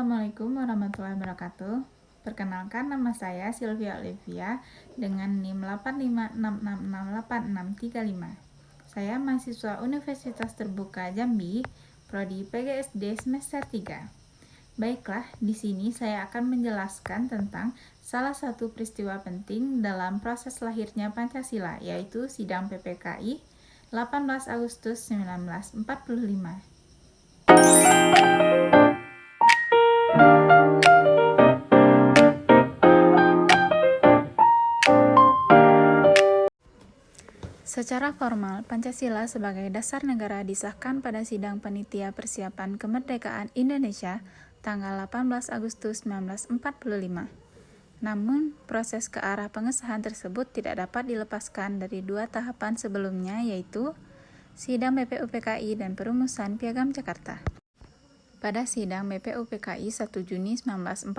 Assalamualaikum warahmatullahi wabarakatuh. Perkenalkan, nama saya Sylvia Olivia dengan NIM 856668635. Saya mahasiswa Universitas Terbuka Jambi, Prodi PGSD semester 3. Baiklah, di sini saya akan menjelaskan tentang salah satu peristiwa penting dalam proses lahirnya Pancasila, yaitu Sidang PPKI 18 Agustus 1945. Secara formal, Pancasila sebagai dasar negara disahkan pada Sidang Panitia Persiapan Kemerdekaan Indonesia tanggal 18 Agustus 1945. Namun, proses ke arah pengesahan tersebut tidak dapat dilepaskan dari dua tahapan sebelumnya, yaitu Sidang BPUPKI dan Perumusan Piagam Jakarta. Pada Sidang BPUPKI 1 Juni 1945,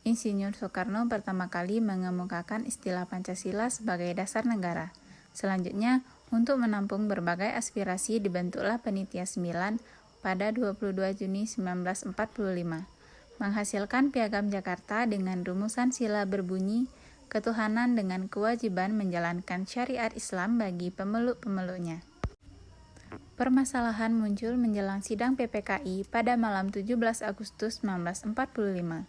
Insinyur Soekarno pertama kali mengemukakan istilah Pancasila sebagai dasar negara. Selanjutnya, untuk menampung berbagai aspirasi dibentuklah Panitia 9 pada 22 Juni 1945, menghasilkan Piagam Jakarta dengan rumusan sila berbunyi, ketuhanan dengan kewajiban menjalankan syariat Islam bagi pemeluk-pemeluknya. Permasalahan muncul menjelang sidang PPKI pada malam 17 Agustus 1945.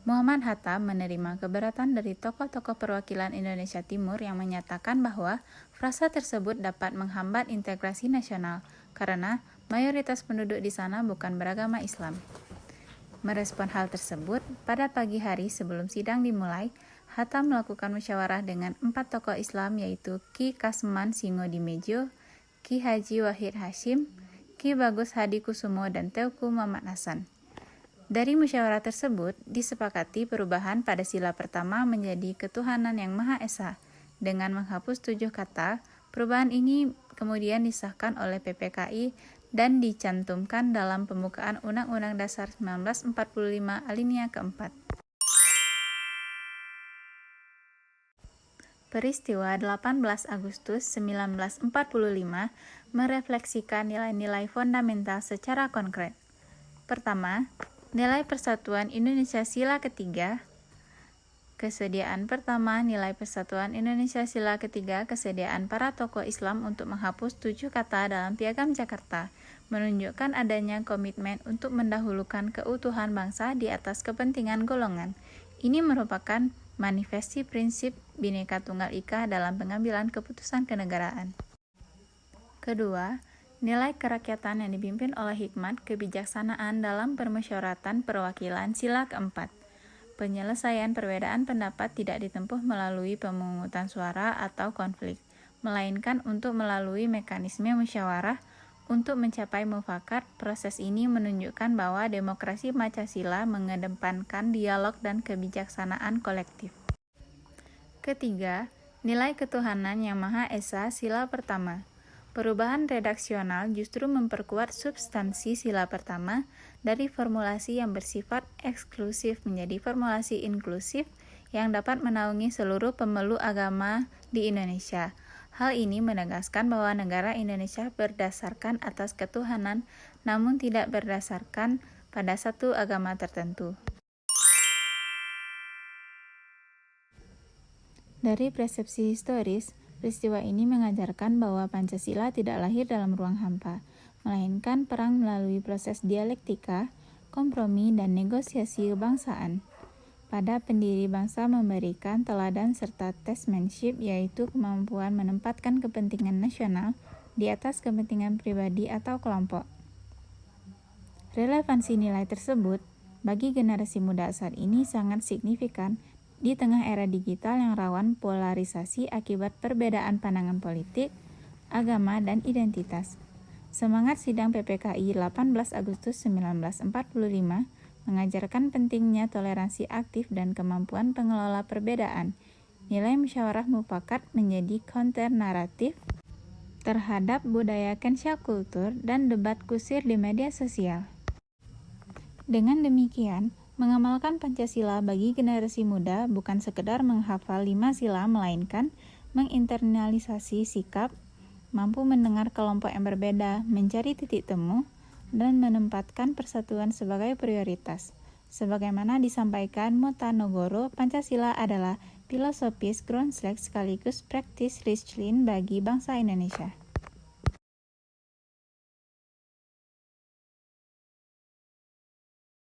Muhammad Hatta menerima keberatan dari tokoh-tokoh perwakilan Indonesia Timur yang menyatakan bahwa frasa tersebut dapat menghambat integrasi nasional karena mayoritas penduduk di sana bukan beragama Islam. Merespon hal tersebut, pada pagi hari sebelum sidang dimulai, Hatta melakukan musyawarah dengan 4 tokoh Islam yaitu Ki Kasman Singodimejo, Ki Haji Wahid Hashim, Ki Bagus Hadi Kusumo, dan Teuku Muhammad Hasan. Dari musyawarah tersebut, disepakati perubahan pada sila pertama menjadi ketuhanan yang Maha Esa. Dengan menghapus 7 kata, perubahan ini kemudian disahkan oleh PPKI dan dicantumkan dalam pembukaan Undang-Undang Dasar 1945 alinea keempat. Peristiwa 18 Agustus 1945 merefleksikan nilai-nilai fundamental secara konkret. Pertama, nilai persatuan Indonesia sila ketiga. Kesediaan pertama, nilai persatuan Indonesia sila ketiga, kesediaan para tokoh Islam untuk menghapus 7 kata dalam Piagam Jakarta, menunjukkan adanya komitmen untuk mendahulukan keutuhan bangsa di atas kepentingan golongan. Ini merupakan manifestasi prinsip Bhinneka Tunggal Ika dalam pengambilan keputusan kenegaraan. Kedua, nilai kerakyatan yang dipimpin oleh hikmat kebijaksanaan dalam permusyawaratan perwakilan sila keempat. Penyelesaian perbedaan pendapat tidak ditempuh melalui pemungutan suara atau konflik, melainkan untuk melalui mekanisme musyawarah untuk mencapai mufakat. Proses ini menunjukkan bahwa demokrasi Pancasila mengedepankan dialog dan kebijaksanaan kolektif. Ketiga, nilai ketuhanan yang Maha Esa sila pertama. Perubahan redaksional justru memperkuat substansi sila pertama dari formulasi yang bersifat eksklusif menjadi formulasi inklusif yang dapat menaungi seluruh pemeluk agama di Indonesia. Hal ini menegaskan bahwa negara Indonesia berdasarkan atas ketuhanan, namun tidak berdasarkan pada satu agama tertentu. Dari persepsi historis, peristiwa ini mengajarkan bahwa Pancasila tidak lahir dalam ruang hampa, melainkan perang melalui proses dialektika, kompromi, dan negosiasi kebangsaan. Pada pendiri bangsa memberikan teladan serta testmanship, yaitu kemampuan menempatkan kepentingan nasional di atas kepentingan pribadi atau kelompok. Relevansi nilai tersebut bagi generasi muda saat ini sangat signifikan di tengah era digital yang rawan polarisasi akibat perbedaan pandangan politik, agama, dan identitas. Semangat sidang PPKI 18 Agustus 1945 mengajarkan pentingnya toleransi aktif dan kemampuan pengelola perbedaan. Nilai musyawarah mufakat menjadi counter naratif terhadap budaya cancel culture dan debat kusir di media sosial. Dengan demikian, mengamalkan Pancasila bagi generasi muda bukan sekedar menghafal 5 sila, melainkan menginternalisasi sikap, mampu mendengar kelompok yang berbeda, mencari titik temu, dan menempatkan persatuan sebagai prioritas. Sebagaimana disampaikan Montanogoro, Pancasila adalah filosofis Groundslash sekaligus praktis Rishlin bagi bangsa Indonesia.